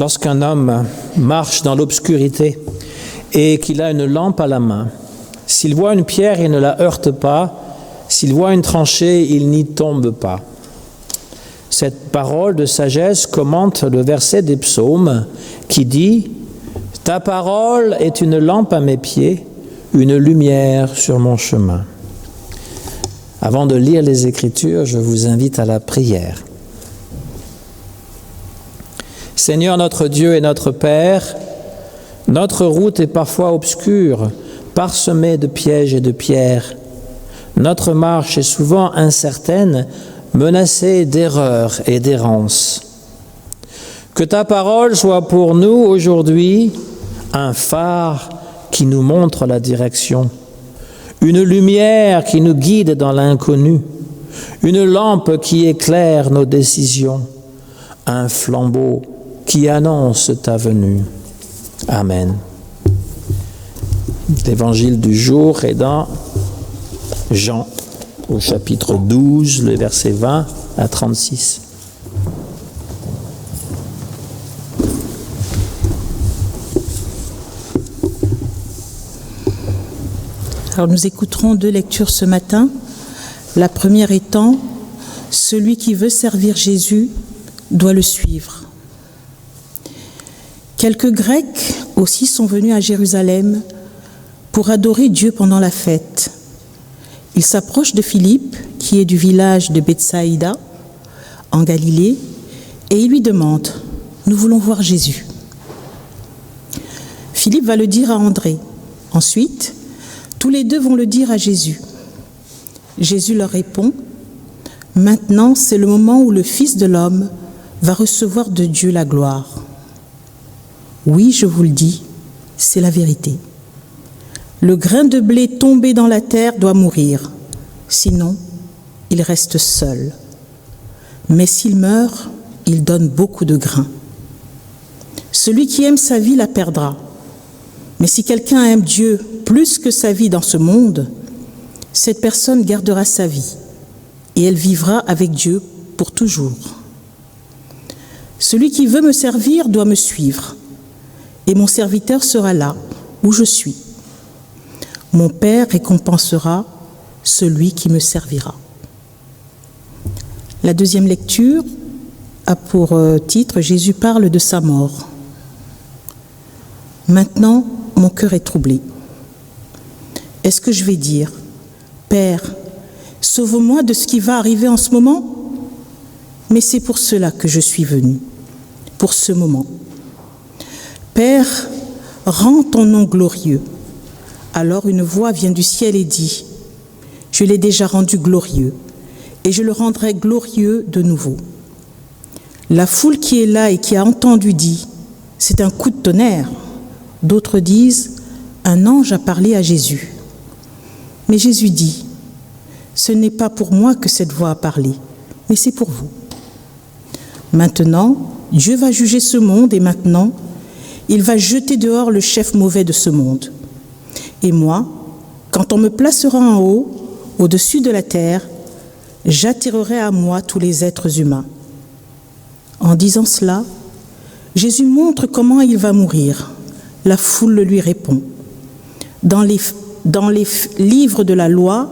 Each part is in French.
Lorsqu'un homme marche dans l'obscurité et qu'il a une lampe à la main, s'il voit une pierre, il ne la heurte pas. S'il voit une tranchée, il n'y tombe pas. Cette parole de sagesse commente le verset des psaumes qui dit « Ta parole est une lampe à mes pieds, une lumière sur mon chemin. » Avant de lire les Écritures, je vous invite à la prière. Seigneur notre Dieu et notre Père, notre route est parfois obscure, parsemée de pièges et de pierres. Notre marche est souvent incertaine, menacée d'erreurs et d'errance. Que ta parole soit pour nous aujourd'hui un phare qui nous montre la direction, une lumière qui nous guide dans l'inconnu, une lampe qui éclaire nos décisions, un flambeau qui annonce ta venue. Amen. L'évangile du jour est dans Jean, au chapitre 12, les versets 20 à 36. Alors nous écouterons 2 lectures ce matin. La première étant « Celui qui veut servir Jésus doit le suivre ». Quelques Grecs aussi sont venus à Jérusalem pour adorer Dieu pendant la fête. Ils s'approchent de Philippe, qui est du village de Bethsaïda, en Galilée, et ils lui demandent « Nous voulons voir Jésus ». Philippe va le dire à André. Ensuite, tous les deux vont le dire à Jésus. Jésus leur répond « Maintenant, c'est le moment où le Fils de l'homme va recevoir de Dieu la gloire. Oui, je vous le dis, c'est la vérité. Le grain de blé tombé dans la terre doit mourir, sinon il reste seul. Mais s'il meurt, il donne beaucoup de grain. Celui qui aime sa vie la perdra. Mais si quelqu'un aime Dieu plus que sa vie dans ce monde, cette personne gardera sa vie et elle vivra avec Dieu pour toujours. Celui qui veut me servir doit me suivre, et mon serviteur sera là où je suis. Mon Père récompensera celui qui me servira. La deuxième lecture a pour titre « Jésus parle de sa mort ». Maintenant, mon cœur est troublé. Est-ce que je vais dire « Père, sauve-moi de ce qui va arriver en ce moment ?» Mais c'est pour cela que je suis venu, pour ce moment. Père, rends ton nom glorieux. Alors une voix vient du ciel et dit « Je l'ai déjà rendu glorieux, et je le rendrai glorieux de nouveau. » La foule qui est là et qui a entendu dit « C'est un coup de tonnerre ». D'autres disent « Un ange a parlé à Jésus ». Mais Jésus dit « Ce n'est pas pour moi que cette voix a parlé, mais c'est pour vous. Maintenant, Dieu va juger ce monde et maintenant, il va jeter dehors le chef mauvais de ce monde. Et moi, quand on me placera en haut, au-dessus de la terre, j'attirerai à moi tous les êtres humains. » En disant cela, Jésus montre comment il va mourir. La foule le lui répond. Dans les livres de la loi,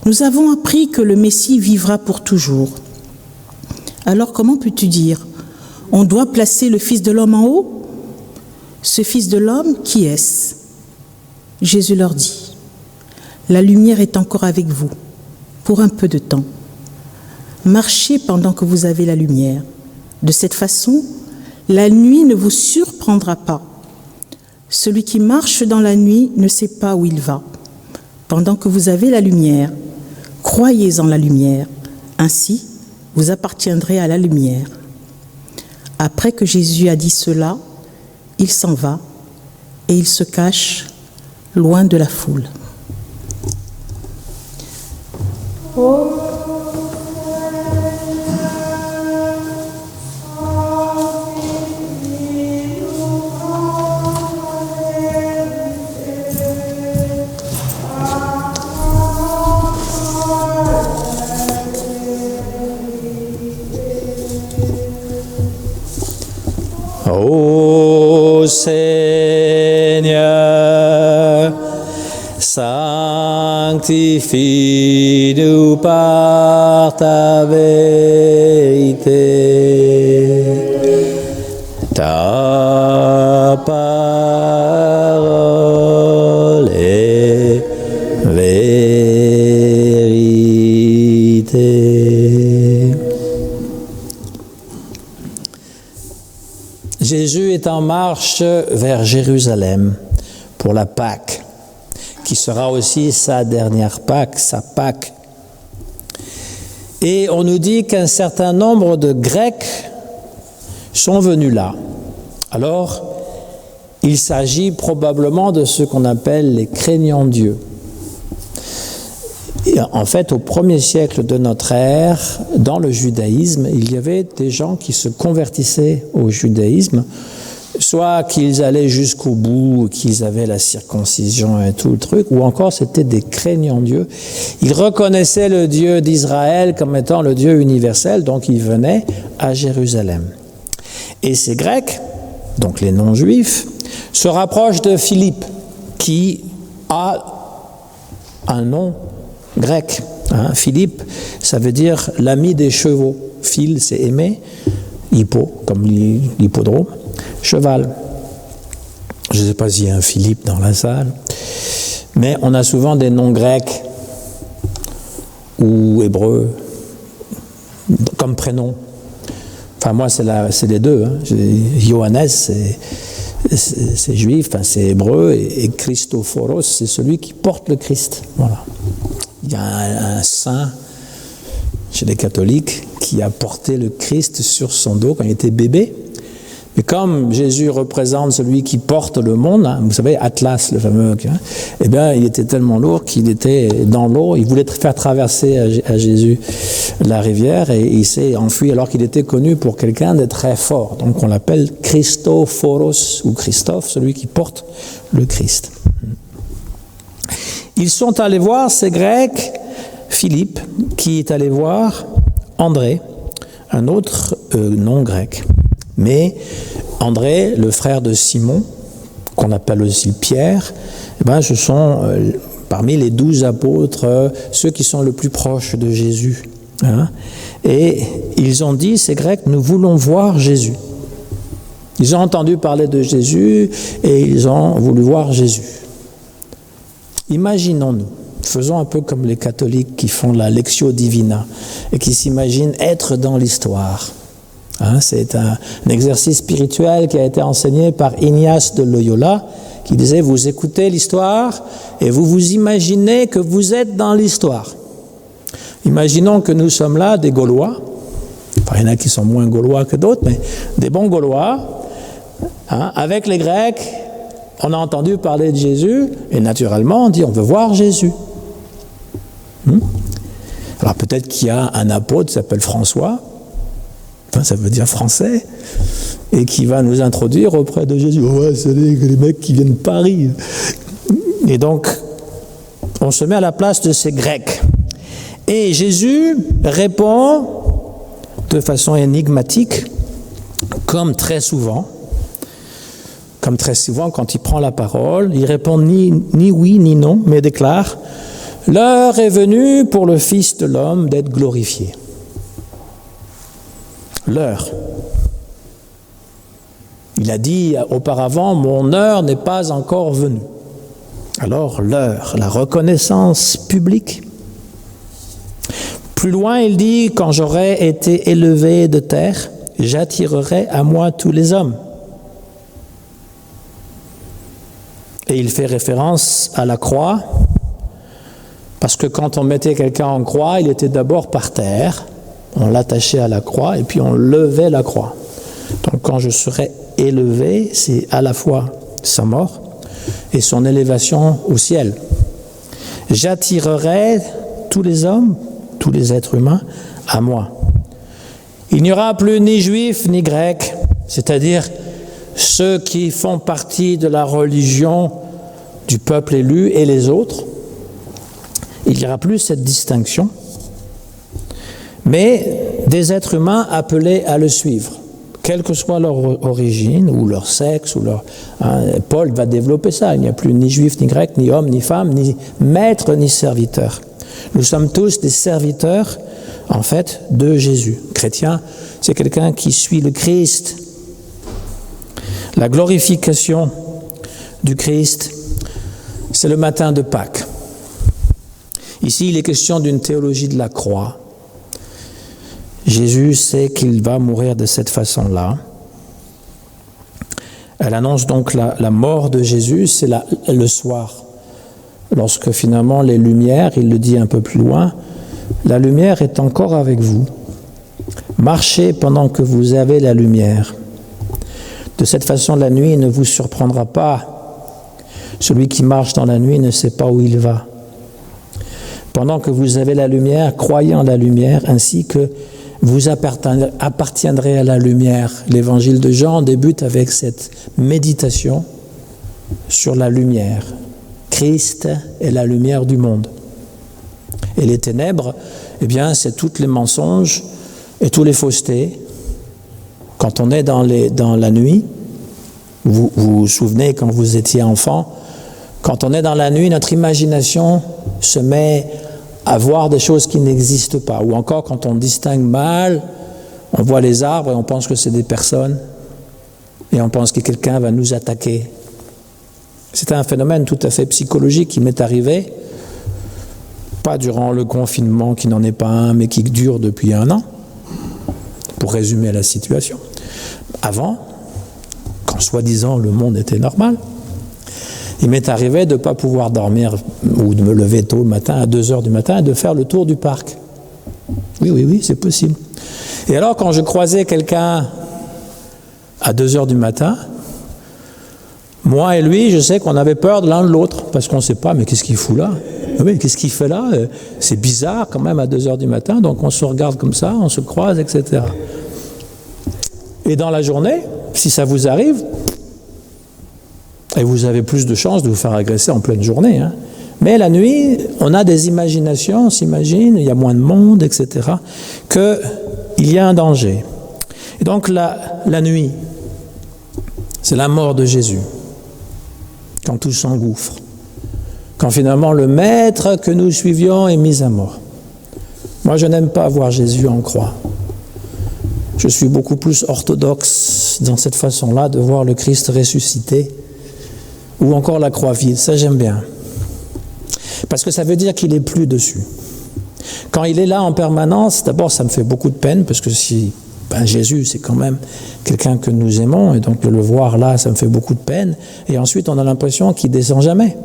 nous avons appris que le Messie vivra pour toujours. Alors comment peux-tu dire « On doit placer le Fils de l'homme en haut » ? Ce Fils de l'homme, qui est-ce ? Jésus leur dit « La lumière est encore avec vous, pour un peu de temps. Marchez pendant que vous avez la lumière. De cette façon, la nuit ne vous surprendra pas. Celui qui marche dans la nuit ne sait pas où il va. Pendant que vous avez la lumière, croyez en la lumière. Ainsi, vous appartiendrez à la lumière. » Après que Jésus a dit cela, il s'en va et il se cache loin de la foule. Oh. Ô Seigneur, sanctifie-nous par ta vérité. Ta parole est vérité. Jésus est en marche vers Jérusalem pour la Pâque, qui sera aussi sa dernière Pâque, sa Pâque. Et on nous dit qu'un certain nombre de Grecs sont venus là. Alors, il s'agit probablement de ce qu'on appelle les craignants Dieu. Et en fait, au 1er siècle de notre ère, dans le judaïsme, il y avait des gens qui se convertissaient au judaïsme, soit qu'ils allaient jusqu'au bout, qu'ils avaient la circoncision et tout le truc, ou encore c'était des craignants Dieu. Ils reconnaissaient le Dieu d'Israël comme étant le Dieu universel, donc ils venaient à Jérusalem. Et ces Grecs, donc les non-juifs, se rapprochent de Philippe, qui a un nom grec. Philippe, ça veut dire l'ami des chevaux. Phil, c'est aimer. Hippo, comme l'hippodrome. Cheval. Je ne sais pas s'il y a un Philippe dans la salle, mais on a souvent des noms grecs ou hébreux comme prénom. Enfin, moi, c'est les deux. Johannes, c'est juif, enfin, c'est hébreu, et Christophoros, c'est celui qui porte le Christ. Voilà. Il y a un saint chez les catholiques qui a porté le Christ sur son dos quand il était bébé. Mais comme Jésus représente celui qui porte le monde, vous savez, Atlas, le fameux, eh bien, il était tellement lourd qu'il était dans l'eau. Il voulait faire traverser à Jésus la rivière et il s'est enfui alors qu'il était connu pour quelqu'un de très fort. Donc on l'appelle Christophoros ou Christophe, celui qui porte le Christ. Ils sont allés voir ces Grecs, Philippe, qui est allé voir André, un autre nom grec. Mais André, le frère de Simon, qu'on appelle aussi Pierre, ce sont parmi les 12 apôtres, ceux qui sont le plus proches de Jésus. Et ils ont dit, ces Grecs, nous voulons voir Jésus. Ils ont entendu parler de Jésus et ils ont voulu voir Jésus. Imaginons-nous, faisons un peu comme les catholiques qui font la Lectio Divina et qui s'imaginent être dans l'histoire. C'est un exercice spirituel qui a été enseigné par Ignace de Loyola, qui disait, vous écoutez l'histoire et vous vous imaginez que vous êtes dans l'histoire. Imaginons que nous sommes là, des Gaulois, enfin, il y en a qui sont moins Gaulois que d'autres, mais des bons Gaulois, avec les Grecs, on a entendu parler de Jésus, et naturellement on dit, on veut voir Jésus. Alors peut-être qu'il y a un apôtre qui s'appelle François, ça veut dire français, et qui va nous introduire auprès de Jésus. Ouais, c'est les mecs qui viennent de Paris. Et donc, on se met à la place de ces Grecs. Et Jésus répond de façon énigmatique, comme très souvent quand il prend la parole, il répond ni oui ni non, mais déclare « L'heure est venue pour le Fils de l'homme d'être glorifié. » L'heure. Il a dit auparavant, mon heure n'est pas encore venue. Alors l'heure, la reconnaissance publique. Plus loin, il dit, quand j'aurai été élevé de terre, j'attirerai à moi tous les hommes. Et il fait référence à la croix, parce que quand on mettait quelqu'un en croix, il était d'abord par terre. On l'attachait à la croix et puis on levait la croix. Donc quand je serai élevé, c'est à la fois sa mort et son élévation au ciel. J'attirerai tous les hommes, tous les êtres humains, à moi. Il n'y aura plus ni juifs ni grecs, c'est-à-dire ceux qui font partie de la religion du peuple élu et les autres. Il n'y aura plus cette distinction. Mais des êtres humains appelés à le suivre, quelle que soit leur origine, ou leur sexe, Paul va développer ça. Il n'y a plus ni juif, ni grec, ni homme, ni femme, ni maître, ni serviteur. Nous sommes tous des serviteurs, en fait, de Jésus. Chrétien, c'est quelqu'un qui suit le Christ. La glorification du Christ, c'est le matin de Pâques. Ici, il est question d'une théologie de la croix. Jésus sait qu'il va mourir de cette façon-là. Elle annonce donc la mort de Jésus, c'est le soir. Lorsque finalement les lumières, il le dit un peu plus loin, la lumière est encore avec vous. Marchez pendant que vous avez la lumière. De cette façon, la nuit ne vous surprendra pas. Celui qui marche dans la nuit ne sait pas où il va. Pendant que vous avez la lumière, croyez en la lumière, ainsi que vous appartiendrez à la lumière. L'évangile de Jean débute avec cette méditation sur la lumière. Christ est la lumière du monde. Et les ténèbres, eh bien, c'est tous les mensonges et tous les faussetés. Quand on est dans la nuit, vous vous souvenez quand vous étiez enfant, quand on est dans la nuit, notre imagination se met à voir des choses qui n'existent pas. Ou encore, quand on distingue mal, on voit les arbres et on pense que c'est des personnes et on pense que quelqu'un va nous attaquer. C'est un phénomène tout à fait psychologique qui m'est arrivé, pas durant le confinement qui n'en est pas un, mais qui dure depuis 1 an, pour résumer la situation. Avant, quand soi-disant le monde était normal, il m'est arrivé de ne pas pouvoir dormir ou de me lever tôt le matin, à 2h du matin, et de faire le tour du parc. Oui, c'est possible. Et alors, quand je croisais quelqu'un à 2h du matin, moi et lui, je sais qu'on avait peur de l'un de l'autre, parce qu'on ne sait pas, mais qu'est-ce qu'il fout là ? Oui, qu'est-ce qu'il fait là ? C'est bizarre quand même à 2h du matin, donc on se regarde comme ça, on se croise, etc. Et dans la journée, si ça vous arrive, et vous avez plus de chances de vous faire agresser en pleine journée. Mais la nuit, on a des imaginations, on s'imagine, il y a moins de monde, etc., qu'il y a un danger. Et donc la nuit, c'est la mort de Jésus. Quand tout s'engouffre. Quand finalement le maître que nous suivions est mis à mort. Moi, je n'aime pas voir Jésus en croix. Je suis beaucoup plus orthodoxe dans cette façon-là de voir le Christ ressuscité, ou encore la croix vide, ça j'aime bien. Parce que ça veut dire qu'il n'est plus dessus. Quand il est là en permanence, d'abord ça me fait beaucoup de peine, parce que Jésus c'est quand même quelqu'un que nous aimons, et donc de le voir là, ça me fait beaucoup de peine. Et ensuite on a l'impression qu'il ne descend jamais.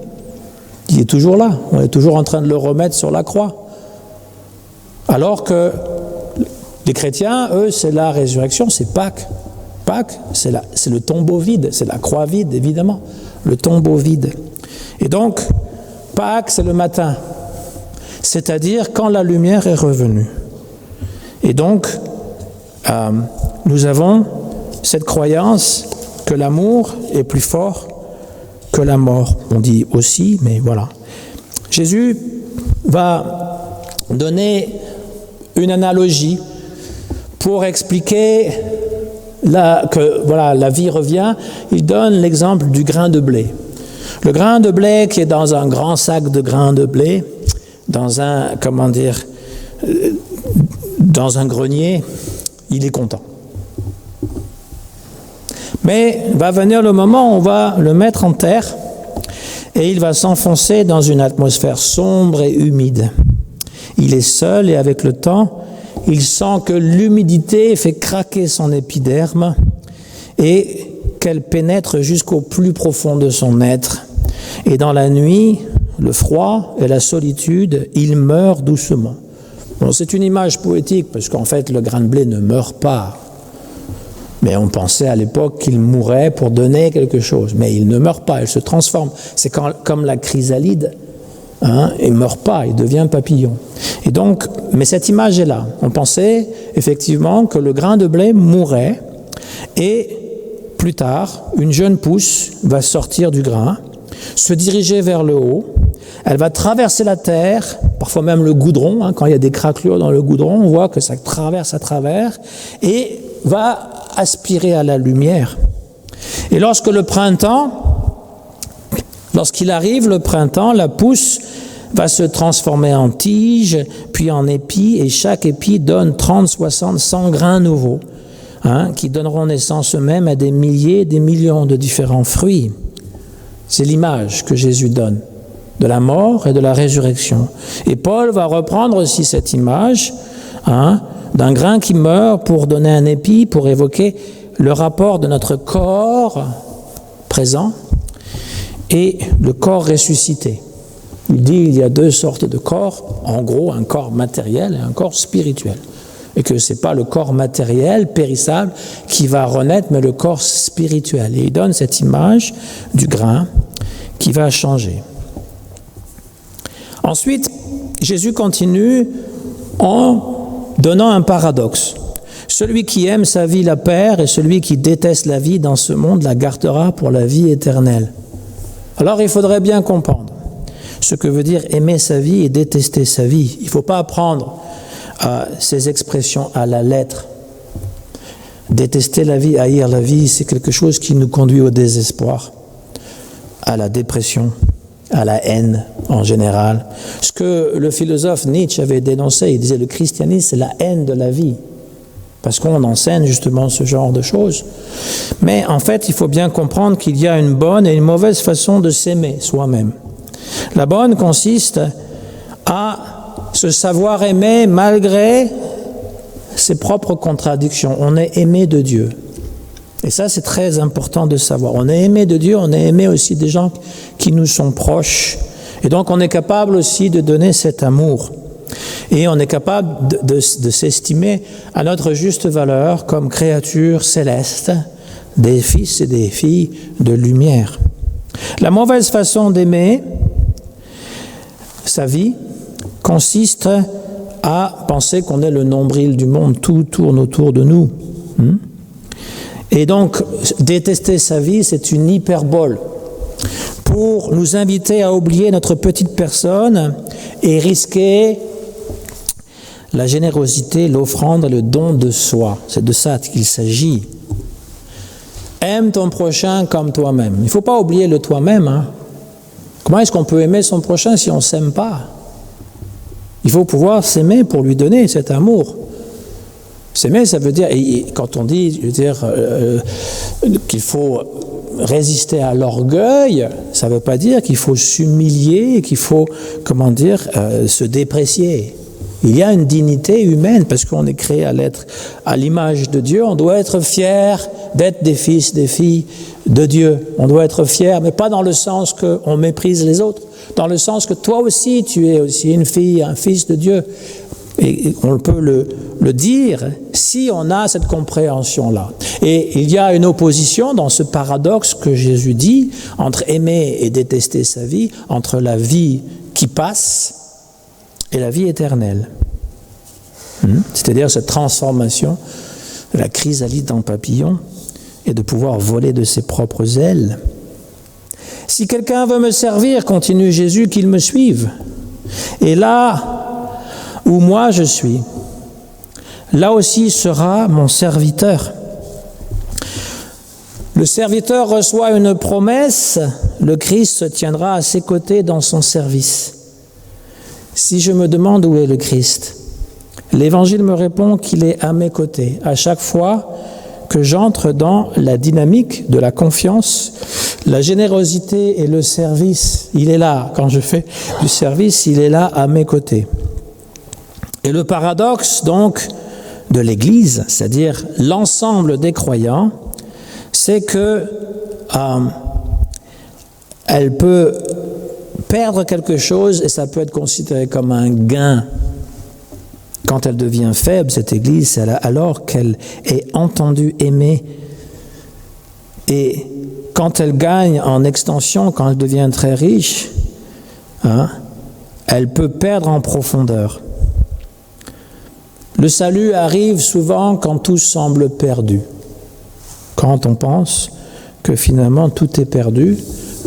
Il est toujours là, on est toujours en train de le remettre sur la croix. Alors que les chrétiens, eux, c'est la résurrection, c'est Pâques. Pâques, c'est le tombeau vide, c'est la croix vide, évidemment. Le tombeau vide. Et donc, Pâques, c'est le matin, c'est-à-dire quand la lumière est revenue. Et donc, nous avons cette croyance que l'amour est plus fort que la mort. On dit aussi, mais voilà. Jésus va donner une analogie pour expliquer que la vie revient. Il donne l'exemple du grain de blé. Le grain de blé qui est dans un grand sac de grains de blé, dans un grenier, il est content. Mais va venir le moment où on va le mettre en terre et il va s'enfoncer dans une atmosphère sombre et humide. Il est seul et avec le temps, il sent que l'humidité fait craquer son épiderme et qu'elle pénètre jusqu'au plus profond de son être. Et dans la nuit, le froid et la solitude, il meurt doucement. Bon, c'est une image poétique parce qu'en fait, le grain de blé ne meurt pas. Mais on pensait à l'époque qu'il mourrait pour donner quelque chose. Mais il ne meurt pas, il se transforme. C'est comme la chrysalide. Il ne meurt pas, il devient papillon. Et donc, mais cette image est là. On pensait effectivement que le grain de blé mourrait et plus tard, une jeune pousse va sortir du grain, se diriger vers le haut, elle va traverser la terre, parfois même le goudron, quand il y a des craquelures dans le goudron, on voit que ça traverse à travers et va aspirer à la lumière. Et lorsqu'il arrive le printemps, la pousse va se transformer en tige, puis en épi, et chaque épi donne 30, 60, 100 grains nouveaux, qui donneront naissance eux-mêmes à des milliers, des millions de différents fruits. C'est l'image que Jésus donne de la mort et de la résurrection. Et Paul va reprendre aussi cette image d'un grain qui meurt pour donner un épi, pour évoquer le rapport de notre corps présent et le corps ressuscité. Il dit qu'il y a deux sortes de corps, en gros un corps matériel et un corps spirituel. Et que ce n'est pas le corps matériel, périssable, qui va renaître, mais le corps spirituel. Et il donne cette image du grain qui va changer. Ensuite, Jésus continue en donnant un paradoxe. Celui qui aime sa vie la perd, et celui qui déteste la vie dans ce monde la gardera pour la vie éternelle. Alors il faudrait bien comprendre ce que veut dire aimer sa vie et détester sa vie. Il ne faut pas apprendre ces expressions à la lettre. Détester la vie, haïr la vie, c'est quelque chose qui nous conduit au désespoir, à la dépression, à la haine en général. Ce que le philosophe Nietzsche avait dénoncé, il disait le christianisme, c'est la haine de la vie. Parce qu'on enseigne justement ce genre de choses. Mais en fait, il faut bien comprendre qu'il y a une bonne et une mauvaise façon de s'aimer soi-même. La bonne consiste à se savoir aimer malgré ses propres contradictions. On est aimé de Dieu. Et ça, c'est très important de savoir. On est aimé de Dieu, on est aimé aussi des gens qui nous sont proches. Et donc, on est capable aussi de donner cet amour. Et on est capable de s'estimer à notre juste valeur comme créatures célestes, des fils et des filles de lumière. La mauvaise façon d'aimer sa vie consiste à penser qu'on est le nombril du monde, tout tourne autour de nous. Et donc, détester sa vie, c'est une hyperbole pour nous inviter à oublier notre petite personne et risquer la générosité, l'offrande, le don de soi. C'est de ça qu'il s'agit. Aime ton prochain comme toi-même. Il ne faut pas oublier le toi-même. Comment est-ce qu'on peut aimer son prochain si on ne s'aime pas? Il faut pouvoir s'aimer pour lui donner cet amour. S'aimer, ça veut dire, et quand on dit, qu'il faut résister à l'orgueil, ça ne veut pas dire qu'il faut s'humilier, qu'il faut, se déprécier. Il y a une dignité humaine parce qu'on est créé à l'être à l'image de Dieu. On doit être fier d'être des fils, des filles de Dieu. On doit être fier, mais pas dans le sens qu'on méprise les autres, dans le sens que toi aussi, tu es aussi une fille, un fils de Dieu. Et on peut le dire si on a cette compréhension-là. Et il y a une opposition dans ce paradoxe que Jésus dit entre aimer et détester sa vie, entre la vie qui passe et la vie éternelle. C'est-à-dire cette transformation de la chrysalide en papillon et de pouvoir voler de ses propres ailes. Si quelqu'un veut me servir, continue Jésus, qu'il me suive. Et là où moi je suis, là aussi sera mon serviteur. Le serviteur reçoit une promesse, le Christ se tiendra à ses côtés dans son service. Si je me demande où est le Christ, l'Évangile me répond qu'il est à mes côtés. À chaque fois que j'entre dans la dynamique de la confiance, la générosité et le service, il est là. Quand je fais du service, il est là à mes côtés. Et le paradoxe, donc, de l'Église, c'est-à-dire l'ensemble des croyants, c'est que elle peut perdre quelque chose et ça peut être considéré comme un gain. Quand elle devient faible, cette Église, c'est alors qu'elle est entendue, aimée. Et quand elle gagne en extension, quand elle devient très riche, elle peut perdre en profondeur. Le salut arrive souvent quand tout semble perdu. Quand on pense que finalement tout est perdu,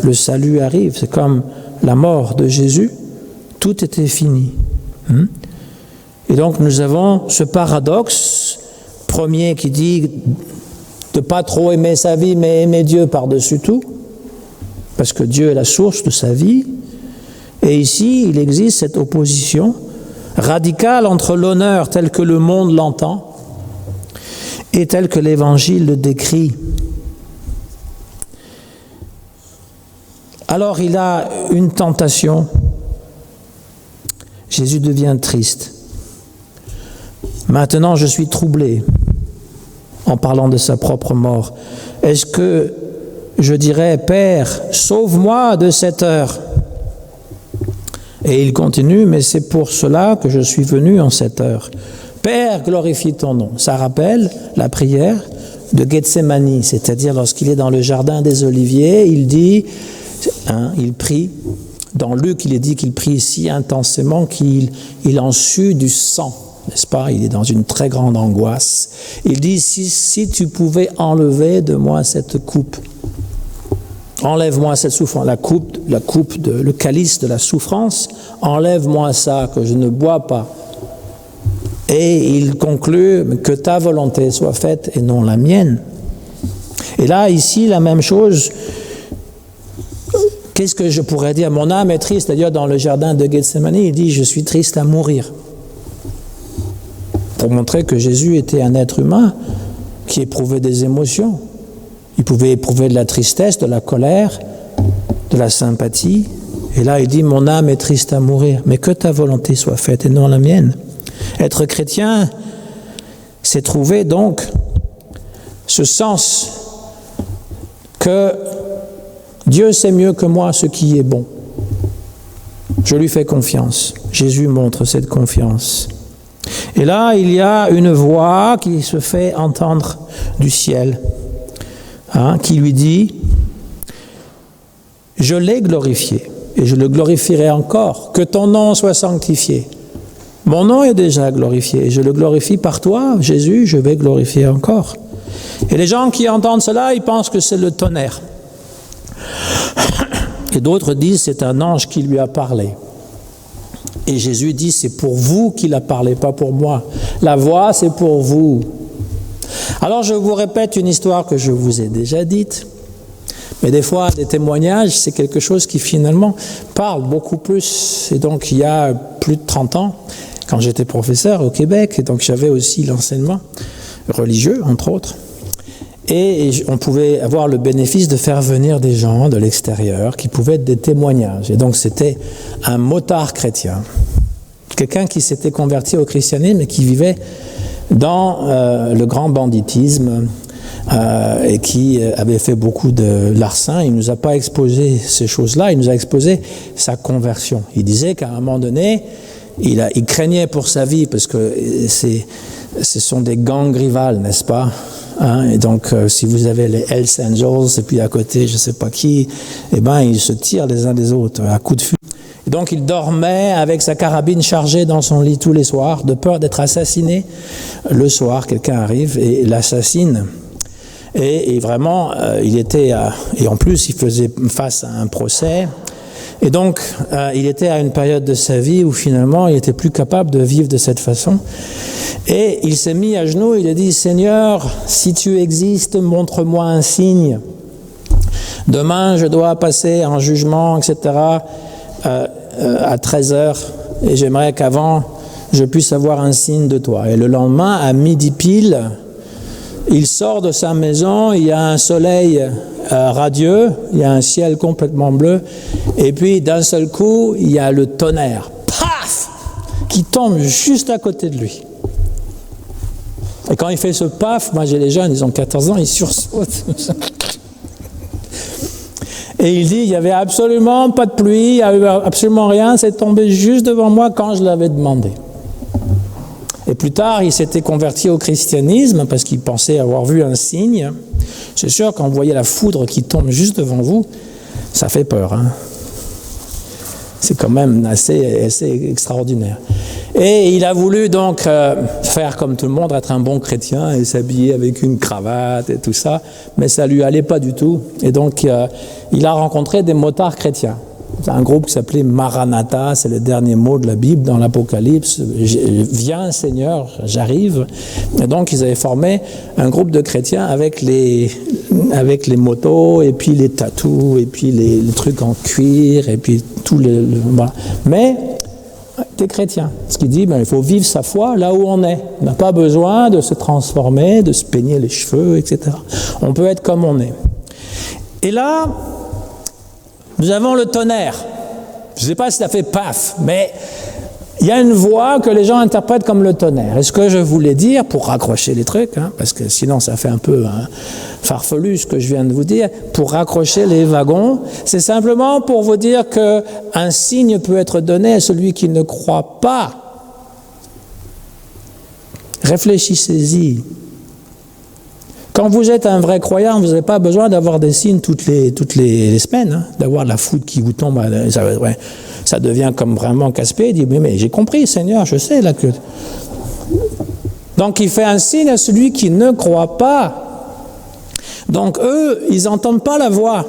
le salut arrive. C'est comme la mort de Jésus, tout était fini. Et donc nous avons ce paradoxe premier qui dit de ne pas trop aimer sa vie, mais aimer Dieu par-dessus tout, parce que Dieu est la source de sa vie. Et ici, il existe cette opposition radicale entre l'honneur tel que le monde l'entend et tel que l'Évangile le décrit. Alors il a une tentation. Jésus devient triste. Maintenant, je suis troublé en parlant de sa propre mort. Est-ce que je dirais, Père, sauve-moi de cette heure? Et il continue, mais c'est pour cela que je suis venu en cette heure. Père, glorifie ton nom. Ça rappelle la prière de Gethsémani, c'est-à-dire lorsqu'il est dans le jardin des Oliviers, il dit, il prie. Dans Luc, il est dit qu'il prie si intensément qu'il en sue du sang, n'est-ce pas? Il est dans une très grande angoisse. Il dit, si tu pouvais enlever de moi cette coupe, enlève-moi cette souffrance, le calice de la souffrance, enlève-moi ça, que je ne bois pas. Et il conclut que ta volonté soit faite et non la mienne. Et là, ici, la même chose. Qu'est-ce que je pourrais dire? Mon âme est triste. C'est-à-dire, dans le jardin de Gethsémani, il dit, je suis triste à mourir. Pour montrer que Jésus était un être humain qui éprouvait des émotions. Il pouvait éprouver de la tristesse, de la colère, de la sympathie. Et là, il dit, mon âme est triste à mourir, mais que ta volonté soit faite et non la mienne. Être chrétien, c'est trouver donc ce sens que Dieu sait mieux que moi ce qui est bon. Je lui fais confiance. Jésus montre cette confiance. Et là, il y a une voix qui se fait entendre du ciel, qui lui dit, je l'ai glorifié et je le glorifierai encore, que ton nom soit sanctifié. Mon nom est déjà glorifié et je le glorifie par toi, Jésus, je vais glorifier encore. Et les gens qui entendent cela, ils pensent que c'est le tonnerre. Et d'autres disent c'est un ange qui lui a parlé. Et Jésus dit c'est pour vous qu'il a parlé, pas pour moi. La voix c'est pour vous. Alors je vous répète une histoire que je vous ai déjà dite, mais des fois des témoignages c'est quelque chose qui finalement parle beaucoup plus. Et donc il y a plus de 30 ans, quand j'étais professeur au Québec, et donc j'avais aussi l'enseignement religieux entre autres, et on pouvait avoir le bénéfice de faire venir des gens de l'extérieur qui pouvaient être des témoignages. Et donc c'était un motard chrétien, quelqu'un qui s'était converti au christianisme et qui vivait dans le grand banditisme et qui avait fait beaucoup de larcins. Il ne nous a pas exposé ces choses-là, il nous a exposé sa conversion. Il disait qu'à un moment donné, il craignait pour sa vie parce que ce sont des gangs rivales, n'est-ce pas? Et donc, si vous avez les Hells Angels et puis à côté, je ne sais pas qui, ils se tirent les uns des autres à coups de fusil. Et donc, il dormait avec sa carabine chargée dans son lit tous les soirs, de peur d'être assassiné. Le soir, quelqu'un arrive et l'assassine. Et vraiment, et en plus, il faisait face à un procès. Et donc, il était à une période de sa vie où finalement, il n'était plus capable de vivre de cette façon. Et il s'est mis à genoux, il a dit, Seigneur, si tu existes, montre-moi un signe. Demain, je dois passer en jugement, etc., à 13h, et j'aimerais qu'avant, je puisse avoir un signe de toi. Et le lendemain, à midi pile, il sort de sa maison, il y a un soleil radieux, il y a un ciel complètement bleu, et puis d'un seul coup, il y a le tonnerre, paf, qui tombe juste à côté de lui. Et quand il fait ce paf, moi j'ai les jeunes, ils ont 14 ans, ils sursautent. Et il dit, il n'y avait absolument pas de pluie, il n'y a eu absolument rien, c'est tombé juste devant moi quand je l'avais demandé. Et plus tard, il s'était converti au christianisme parce qu'il pensait avoir vu un signe. C'est sûr, quand vous voyez la foudre qui tombe juste devant vous, ça fait peur. C'est quand même assez extraordinaire. Et il a voulu donc faire comme tout le monde, être un bon chrétien et s'habiller avec une cravate et tout ça, mais ça lui allait pas du tout. Et donc il a rencontré des motards chrétiens. C'est un groupe qui s'appelait Maranatha, c'est le dernier mot de la Bible dans l'Apocalypse. Viens Seigneur, j'arrive. Et donc ils avaient formé un groupe de chrétiens avec les motos, et puis les tatous, et puis les trucs en cuir, et puis tout voilà. Mais des chrétiens. Ce qui dit, il faut vivre sa foi là où on est. On n'a pas besoin de se transformer, de se peigner les cheveux, etc. On peut être comme on est. Et là, nous avons le tonnerre. Je ne sais pas si ça fait paf, mais il y a une voix que les gens interprètent comme le tonnerre. Et ce que je voulais dire, pour raccrocher les trucs, parce que sinon ça fait un peu farfelu ce que je viens de vous dire, pour raccrocher les wagons, c'est simplement pour vous dire qu'un signe peut être donné à celui qui ne croit pas. Réfléchissez-y. Quand vous êtes un vrai croyant, vous n'avez pas besoin d'avoir des signes toutes les semaines, d'avoir la foudre qui vous tombe. Ça devient comme vraiment casse-pied. Il dit, mais j'ai compris, Seigneur, je sais là que... Donc il fait un signe à celui qui ne croit pas. Donc eux, ils n'entendent pas la voix.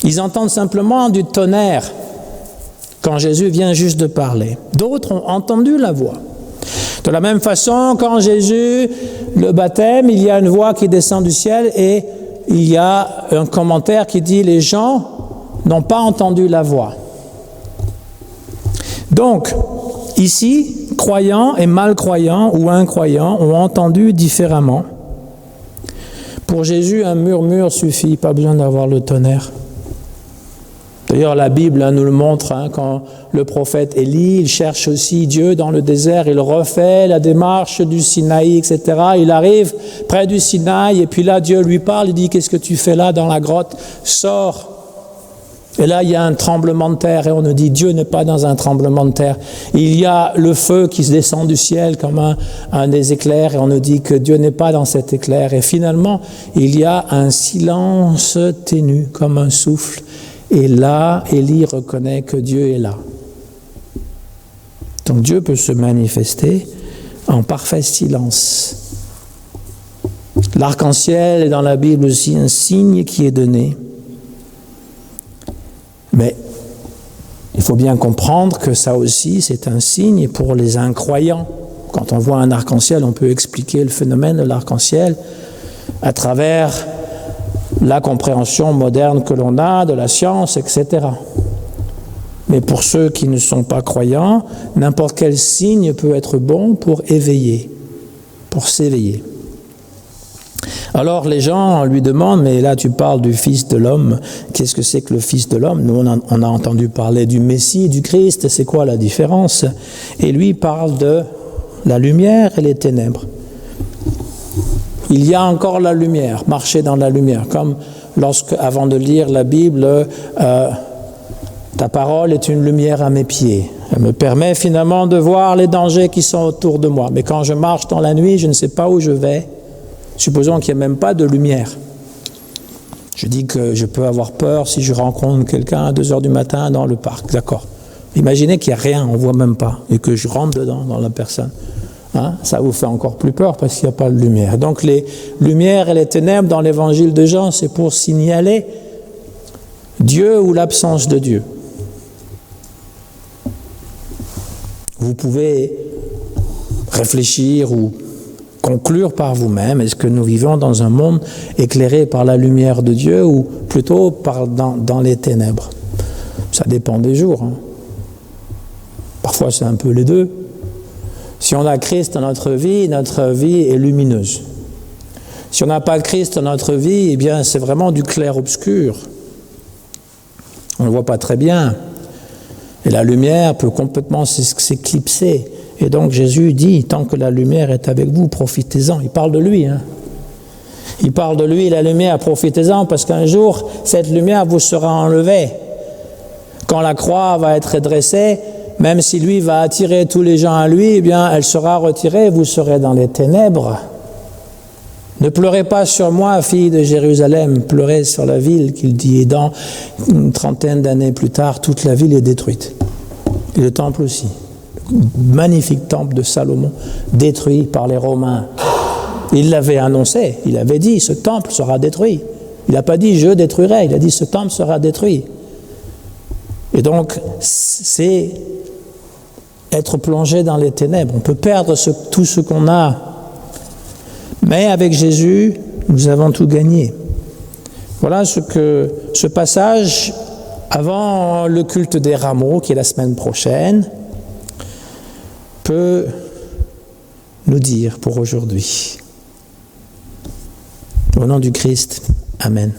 Ils entendent simplement du tonnerre quand Jésus vient juste de parler. D'autres ont entendu la voix. De la même façon, quand Jésus, le baptême, il y a une voix qui descend du ciel et il y a un commentaire qui dit « Les gens n'ont pas entendu la voix ». Donc, ici, croyants et malcroyants ou incroyants ont entendu différemment. Pour Jésus, un murmure suffit, pas besoin d'avoir le tonnerre. D'ailleurs, la Bible nous le montre, quand le prophète Élie, il cherche aussi Dieu dans le désert, il refait la démarche du Sinaï, etc. Il arrive près du Sinaï, et puis là, Dieu lui parle, il dit, qu'est-ce que tu fais là dans la grotte? Sors. Et là, il y a un tremblement de terre, et on nous dit, Dieu n'est pas dans un tremblement de terre. Il y a le feu qui se descend du ciel comme un des éclairs, et on nous dit que Dieu n'est pas dans cet éclair. Et finalement, il y a un silence ténu, comme un souffle. Et là, Élie reconnaît que Dieu est là. Donc Dieu peut se manifester en parfait silence. L'arc-en-ciel est dans la Bible aussi un signe qui est donné. Mais il faut bien comprendre que ça aussi, c'est un signe pour les incroyants. Quand on voit un arc-en-ciel, on peut expliquer le phénomène de l'arc-en-ciel à travers la compréhension moderne que l'on a de la science, etc. Mais pour ceux qui ne sont pas croyants, n'importe quel signe peut être bon pour éveiller, pour s'éveiller. Alors les gens lui demandent, mais là tu parles du Fils de l'homme, qu'est-ce que c'est que le Fils de l'homme? Nous on a entendu parler du Messie, du Christ, c'est quoi la différence? Et lui parle de la lumière et les ténèbres. Il y a encore la lumière, marcher dans la lumière, comme lorsque, avant de lire la Bible, ta parole est une lumière à mes pieds. Elle me permet finalement de voir les dangers qui sont autour de moi. Mais quand je marche dans la nuit, je ne sais pas où je vais. Supposons qu'il n'y a même pas de lumière. Je dis que je peux avoir peur si je rencontre quelqu'un à 2h du matin dans le parc, d'accord. Imaginez qu'il n'y a rien, on ne voit même pas, et que je rentre dedans, dans la personne. Ça vous fait encore plus peur parce qu'il n'y a pas de lumière. Donc les lumières et les ténèbres dans l'évangile de Jean, c'est pour signaler Dieu ou l'absence de Dieu. Vous pouvez réfléchir ou conclure par vous-même, est-ce que nous vivons dans un monde éclairé par la lumière de Dieu ou plutôt dans les ténèbres? Ça dépend des jours. Parfois c'est un peu les deux. Si on a Christ dans notre vie est lumineuse. Si on n'a pas Christ dans notre vie, eh bien c'est vraiment du clair-obscur. On ne le voit pas très bien. Et la lumière peut complètement s'éclipser. Et donc Jésus dit, tant que la lumière est avec vous, profitez-en. Il parle de lui. Il parle de lui, la lumière, profitez-en, parce qu'un jour, cette lumière vous sera enlevée. Quand la croix va être dressée, même si lui va attirer tous les gens à lui, eh bien, elle sera retirée, vous serez dans les ténèbres. Ne pleurez pas sur moi, fille de Jérusalem, pleurez sur la ville, qu'il dit. Et dans une trentaine d'années plus tard, toute la ville est détruite. Et le temple aussi. Le magnifique temple de Salomon, détruit par les Romains. Il l'avait annoncé, il avait dit, ce temple sera détruit. Il n'a pas dit, je détruirai, il a dit, ce temple sera détruit. Et donc, c'est être plongé dans les ténèbres. On peut perdre tout ce qu'on a, mais avec Jésus, nous avons tout gagné. Voilà ce passage, avant le culte des rameaux, qui est la semaine prochaine, peut nous dire pour aujourd'hui. Au nom du Christ, Amen.